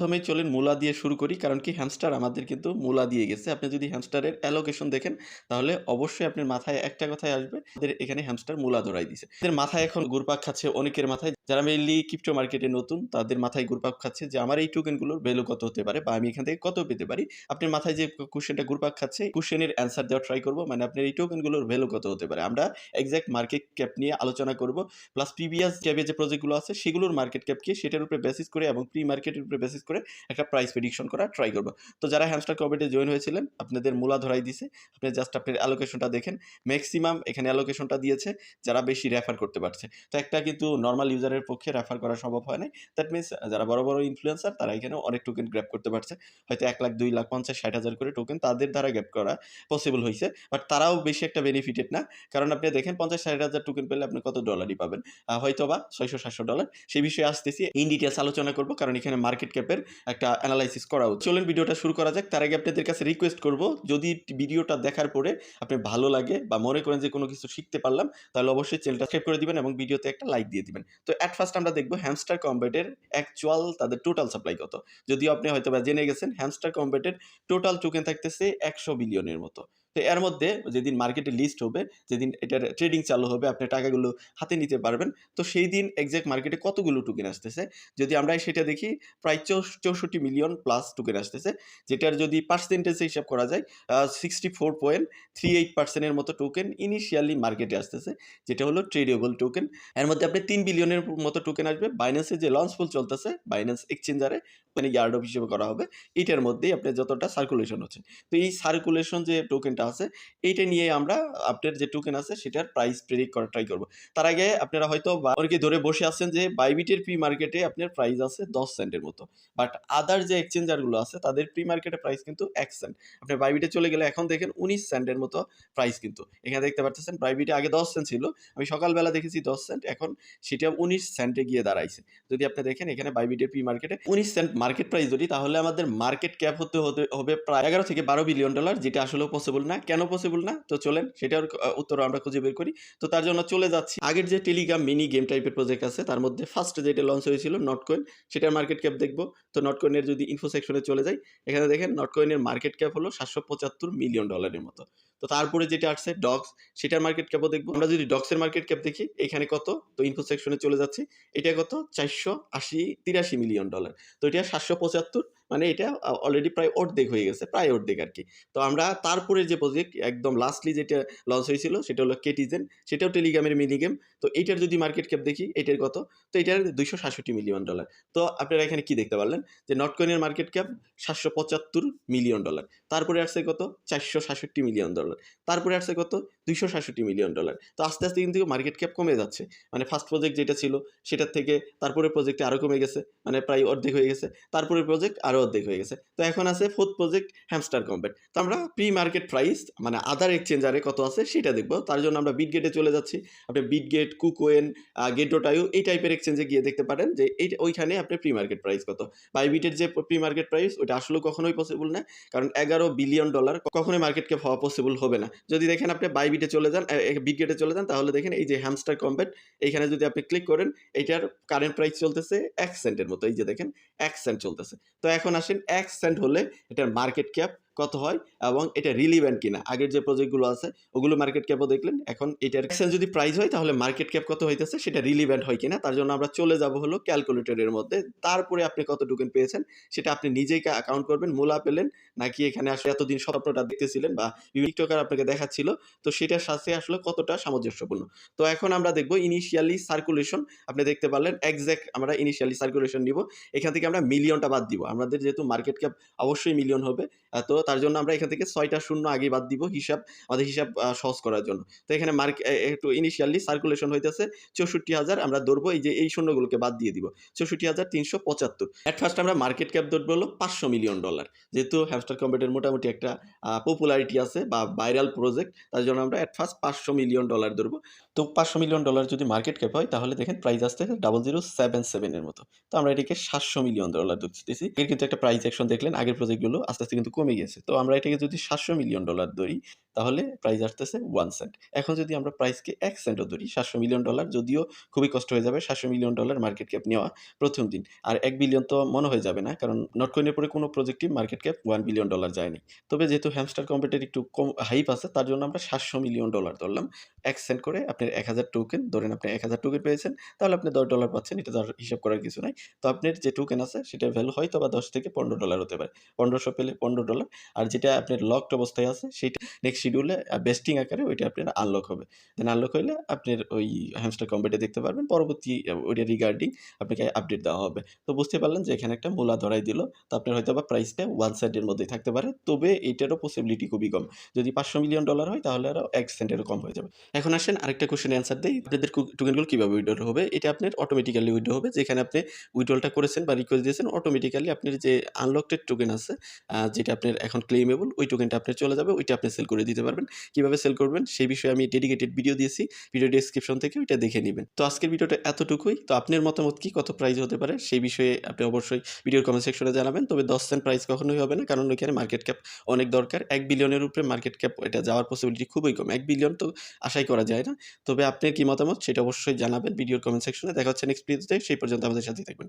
প্রথমেই চলেন মূলা দিয়ে শুরু করি। কারণ কি হ্যামস্টার আমাদের কিন্তু মূলা দিয়ে গেছে। আপনি যদি হ্যামস্টারের অ্যালোকেশন দেখেন তাহলে অবশ্যই আপনার মাথায় একটা কথাই আসবে, এদের এখানে হ্যামস্টার মূলা ধরাই দিছে। এদের মাথায় এখন ঘুরপাক খাচ্ছে অনেকের মাথায়, যারা মেইনলি ক্রিপ্টো মার্কেটে নতুন তাদের মাথায় ঘুরপাক খাচ্ছে যে আমার এই টোকেনগুলোর ভ্যালু কত হতে পারে বা আমি এখান থেকে কত পেতে পারি। আপনার মাথায় যে কোয়েশ্চেনটা ঘুরপাক খাচ্ছে, কোয়েশ্চেনের অ্যান্সার দেওয়ার ট্রাই করব। মানে আপনার এই টোকেনগুলোর ভ্যালু কত হতে পারে। আমরা এক্সাক্ট মার্কেট ক্যাপ নিয়ে আলোচনা করব। প্লাস প্রিভিয়াস ট্যাবে যে প্রজেক্টগুলো আছে সেগুলোর মার্কেট ক্যাপ কি সেটার উপরে বেসিস করে এবং প্রি মার্কেটের উপরে বেসিস করে একটা প্রাইস প্রেডিকশন করা ট্রাই করব। তো যারা হ্যামস্টার কমিউনিটি জয়েন হয়েছিলেন আপনাদের মূলা ধরাই দিছে। আপনি জাস্ট আপনার অ্যালোকেশনটা দেখেন। ম্যাক্সিমাম এখানে অ্যালোকেশনটা দিয়েছে যারা বেশি রেফার করতে পারছে। তো একটা কিন্তু নরমাল ইউজারের পক্ষে রেফার করা সম্ভব হয় নাই। দ্যাট মিনস যারা বড়, বড় ইনফ্লুয়েন্সার তারা এখানে অনেক টোকেন গ্র্যাব করতে পারছে। হয়তো ১ লাখ, ২ লাখ, ৫০, ৬০,০০০ করে টোকেন তাদের দ্বারা গ্র্যাব করা পসিবল হইছে। বাট তারাও বেশি একটা বেনিফিটেড না। কারণ আপনি দেখেন ৫০-৬০,০০০ টোকেন পেলে আপনি কত ডলারই পাবেন। হয়তোবা $৬০০-৭০০। সেই বিষয়ে আসতেছি। ইন ডিটেইলস আলোচনা করব কারণ এখানে মার্কেট ক্যাপের একটা এনালাইসিস করা উচিত। চলুন ভিডিওটা শুরু করা যাক। তার আগে আপনাদের কাছে রিকোয়েস্ট করব, যদি ভিডিওটা দেখার পরে আপনার ভালো লাগে বা মনে করেন যে কোনো কিছু শিখতে পারলাম, তাহলে অবশ্যই চ্যানেলটা সাবস্ক্রাইব করে দিবেন এবং ভিডিওতে একটা লাইক দিয়ে দিবেন। তো এট ফার্স্ট আমরা দেখব হ্যামস্টার কমব্যাটের অ্যাকচুয়াল তাদের টোটাল সাপ্লাই কত। যদিও আপনি হয়তোবা জেনে গেছেন হ্যামস্টার কমব্যাটের টোটাল টোকেন থাকতেছে ১০০ বিলিয়নের মতো। তো এর মধ্যে যেদিন মার্কেটে লিস্ট হবে, যেদিন এটার ট্রেডিং চালু হবে, আপনি টাকাগুলো হাতে নিতে পারবেন। তো সেই দিন এক্সাক্ট মার্কেটে কতগুলো টোকেন আসতেছে যদি আমরা সেটা দেখি, প্রায় ৬৪ মিলিয়ন প্লাস টোকেন আসতেছে। যেটার যদি পার্সেন্টেজে হিসাব করা যায় 64.38% এর মতো টোকেন ইনিশিয়ালি মার্কেটে আসতেছে, যেটা হলো ট্রেডেবল টোকেন। এর মধ্যে আপনি ৩ বিলিয়নের মতো টোকেন আসবে বাইন্যান্সে যে লঞ্চ পুল চলতেছে, বাইন্যান্স এক্সচেঞ্জারে মানে ইয়ার্ড অফ হিসেবে করা হবে। এটার মধ্যেই আপনার যতটা সার্কুলেশন হচ্ছে। তো এই সার্কুলেশন যে টোকেনটা আছে এইটা নিয়ে আমরা আপনার যে টোকেন আছে সেটার প্রাইস প্রেডিক্ট করার ট্রাই করব। তার আগে আপনারা হয়তো বা অনেকে ধরে বসে আছেন যে বাইবিটের প্রি মার্কেটে আপনার প্রাইস আছে ১০ সেন্টের মতো। বাট আদার যে এক্সচেঞ্জারগুলো আছে তাদের প্রি মার্কেটে প্রাইস কিন্তু ১ সেন্ট। আপনি বাইবিটে চলে গেলে এখন দেখেন ১৯ সেন্টের মতো প্রাইস কিন্তু। এখানে দেখতে পারতেছেন বাইবিটে আগে ১০ সেন্ট ছিল। আমি সকালবেলা দেখেছি ১০ সেন্ট, এখন সেটা ১৯ সেন্টে গিয়ে দাঁড়াইছে। যদি আপনি দেখেন এখানে বাইবিটের প্রি মার্কেটে ১৯ সেন্ট মার্কেট প্রাইস ধরি, তাহলে আমাদের মার্কেট ক্যাপ হতে হবে প্রায় ১১ থেকে ১২ বিলিয়ন ডলার, যেটা আসলেও পসিবল না। কেন পসিবল না? তো চলেন সেটার উত্তর আমরা খুঁজে বের করি। তো তার জন্য চলে যাচ্ছি আগের যে টেলিগ্রাম মিনি গেম টাইপের প্রজেক্ট আছে তার মধ্যে ফার্স্ট যেটা লঞ্চ হয়েছিল নটকয়েন, সেটার মার্কেট ক্যাপ দেখব। তো নটকয়েনের যদি ইনফো সেকশনে চলে যাই, এখানে দেখেন নটকয়েনের মার্কেট ক্যাপ হলো ৭৭৫ মিলিয়ন ডলারের মতো। তো তারপরে যেটা আসছে ডক্স, সেটার মার্কেট ক্যাপও দেখব। আমরা যদি ডক্সের মার্কেট ক্যাপ দেখি এখানে কত, তো ইনফো সেকশনে চলে যাচ্ছি। এটা কত ৪৮৩ মিলিয়ন ডলার। তো এটা ৭৭৫, মানে এটা অলরেডি প্রায় অর্ধেক হয়ে গেছে, প্রায় অর্ধেক আর কি। তো আমরা তারপরে যে প্রজেক্ট একদম লাস্টলি যেটা লঞ্চ হয়েছিল সেটা হলো কেটিজেন, সেটাও টেলিগ্রামের মিনি গেম। তো এটার যদি মার্কেট ক্যাপ দেখি এটার কত, তো এটার ২৬৭ মিলিয়ন ডলার। তো আপনারা এখানে কি দেখতে পারলেন যে নটকয়েনের মার্কেট ক্যাপ ৭৭৫ মিলিয়ন ডলার, তারপরে আসছে কত ৪৬৭ মিলিয়ন ডলার, তারপরে আসছে কত ২৬৭ মিলিয়ন ডলার। তো আস্তে আস্তে কিন্তু মার্কেট ক্যাপ কমে যাচ্ছে। মানে ফার্স্ট প্রজেক্ট যেটা ছিল সেটার থেকে তারপরে প্রজেক্টে আরও কমে গেছে, মানে প্রায় অর্ধেক হয়ে গেছে। তারপরে প্রজেক্ট আরও অর্ধেক হয়ে গেছে। তো এখন আছে ফোর্থ প্রজেক্ট হ্যামস্টার কমব্যাট। তো আমরা প্রি মার্কেট প্রাইস মানে আদার এক্সচেঞ্জারে কত আছে সেটা দেখব। তার জন্য আমরা বিটগেটে চলে যাচ্ছি। আপনি বিটগেট, কুকোয়েন, গেট.io এই টাইপের এক্সচেঞ্জে গিয়ে দেখতে পারেন যে ওইখানে আপনার প্রি মার্কেট প্রাইস কত। বাইবিটের যে প্রি মার্কেট প্রাইস ওইটা আসলেও কখনোই পসিবল না। কারণ ১১ বিলিয়ন ডলার কখনোই মার্কেট ক্যাপ হওয়া পসিবল হবে না। যদি দেখেন আপনি বাইবিটে চলে যান, বিটগেটে চলে যান, তাহলে দেখেন এই যে হ্যামস্টার কমব্যাট, এইখানে যদি আপনি ক্লিক করেন এইটার কারেন্ট প্রাইস চলতেছে ১ সেন্টের মতো। এই যে দেখেন ১ সেন্ট চলতেছে। তো এখন আসেন ১ সেন্ট হলে এটার মার্কেট ক্যাপ কত হয় এবং এটা রিলিভেন্ট কিনা। আগের যে প্রজেক্টগুলো আছে ওগুলো মার্কেট ক্যাপও দেখলেন। এখন এটার এক্সচেঞ্জ যদি প্রাইস হয় তাহলে মার্কেট ক্যাপ কত হইতেছে সেটা রিলিভেন্ট হয় কিনা। তার জন্য আমরা চলে যাব হলো ক্যালকুলেটরের মধ্যে। তারপরে আপনি কত টোকেন পেয়েছেন সেটা আপনি নিজেই কাউন্ট করবেন। মূলা পেলেন নাকি এখানে আসলে এতদিন স্বপ্নটা দেখতেছিলেন বা টিকটকার আপনাকে দেখাচ্ছিল, তো সেটার সাথে আসলে কতটা সামঞ্জস্যপূর্ণ। তো এখন আমরা দেখব ইনিশিয়ালি সার্কুলেশন। আপনি দেখতে পারলেন এক্সাক্ট আমরা ইনিশিয়ালি সার্কুলেশন নিব। এখান থেকে আমরা মিলিয়নটা বাদ দিব। আমাদের যেহেতু মার্কেট ক্যাপ অবশ্যই মিলিয়ন হবে, তো তার জন্য আমরা এখান থেকে ৬টা শূন্য আগে বাদ দিব আমাদের হিসাব সহজ করার জন্য। তো এখানে একটু ইনিশিয়ালি সার্কুলেশন হইতেছে ৬৪,০০০। আমরা ধরবো এই যে এই শূন্যগুলোকে বাদ দিয়ে দিব ৬৪,৩৭৫। এট ফার্স্ট আমরা মার্কেট ক্যাপ ধরবো হলো ৫০০ মিলিয়ন ডলার। যেহেতু হ্যামস্টার কমব্যাটের মোটামুটি একটা পপুলারিটি আছে বা ভাইরাল প্রজেক্ট, তার জন্য আমরা এট ফার্স্ট ৫০০ মিলিয়ন ডলার ধরবো। তো ৫০০ মিলিয়ন ডলার যদি মার্কেট ক্যাপ হয় তাহলে দেখেন প্রাইস আসছে 0077 এর মতো। তো আমরা এটাকে ৭০০ মিলিয়ন ডলার ধরতেছি। এর কিন্তু একটা প্রাইস অ্যাকশন দেখলেন আগের প্রজেক্টগুলো আস্তে আস্তে কিন্তু কমে গেছে। তো আমরা এটাকে যদি ৭০০ মিলিয়ন ডলার ধরি তাহলে প্রাইস আসতেছে 1 সেন্ট। এখন যদি আমরা প্রাইসকে 1 সেন্টও ধরি, $700 মিলিয়ন, যদিও খুবই কষ্ট হয়ে যাবে $700 মিলিয়ন মার্কেট ক্যাপ নেওয়া ১ম দিন। আর ১ বিলিয়ন তো মনে হয়ে যাবে না। কারণ নটকয়েনের পরে কোনো প্রজেক্টই মার্কেট ক্যাপ $1 বিলিয়ন যায়নি। তবে যেহেতু হ্যামস্টার কম্পিউটার একটু কম হাইপ আছে, তার জন্য আমরা $700 মিলিয়ন ধরলাম। ১ সেন্ট করে আপনার ১,০০০ টোকেন, ধরেন আপনি ১,০০০ টোকেন পেয়েছেন, তাহলে আপনি $১০ পাচ্ছেন। এটা তো আর হিসাব করার কিছু নাই। তো আপনার যে টোকেন আছে সেটার ভ্যালু হয়তোবা $১০ থেকে $১৫ হতে পারে। ১৫০০ পেলে $১৫, আর যেটা আপনার লকড অবস্থায় আছে সেইটা নেক্সট শিডিউলে ভেস্টিং আকারে ওইটা আপনার আনলক হবে। দেন আনলক হইলে আপনার ওই হ্যামস্টার কম্পিউটার দেখতে পারবেন। পরবর্তী ওইটা রিগার্ডিং আপনাকে আপডেট দেওয়া হবে। তো বুঝতে পারলেন যে এখানে একটা মূলা ধরাই দিল। তো আপনার হয়তোবা প্রাইসটা 1 সেন্টের মধ্যেই থাকতে পারে। তবে এটারও পসিবিলিটি খুবই কম। যদি $৫০০ মিলিয়ন হয় তাহলে আরো ১ সেন্টেরও কম হয়ে যাবে। এখন আসেন আরেকটা কোয়েশ্চেনের অ্যান্সার দেই। আপনাদের টোকেনগুলো কিভাবে উইথড্র হবে? এটা আপনার অটোমেটিক্যালি উইথড্র হবে। যেখানে আপনি উইথড্রলটা করেছেন বা রিকোয়েস্ট দিয়েছেন, অটোমেটিক্যালি আপনার যে আনলকড টোকেন আছে, যেটা আপনার এখন ক্লেইমেবল, ওই টোকেনটা আপনার চলে যাবে। ওইটা আপনি সেল করে দিতে পারবেন। কিভাবে সেল করবেন সেই বিষয়ে আমি ডেডিকেটেড ভিডিও দিয়েছি। ভিডিও ডেসক্রিপশন থেকে ওইটা দেখে নিবেন। তো আজকের ভিডিওটা এতটুকুই। তো আপনার মতামত কি? কত প্রাইস হতে পারে? সেই বিষয়ে আপনি অবশ্যই ভিডিওর কমেন্ট সেকশনে জানাবেন। তবে ১০ সেন্ট প্রাইস কখনোই হবে না। কারণ ওইখানে মার্কেট ক্যাপ অনেক দরকার। ১ বিলিয়নের উপরে মার্কেট ক্যাপ এটা যাওয়ার পসিবিলিটি খুবই কম। ১ বিলিয়ন তো আশাই করা যায় না। তবে আপনার কি মতামত সেটা অবশ্যই জানাবেন ভিডিওর কমেন্ট সেকশনে। দেখা হচ্ছে নেক্সট ভিডিওতে। সেই পর্যন্ত আমাদের সাথেই থাকবেন।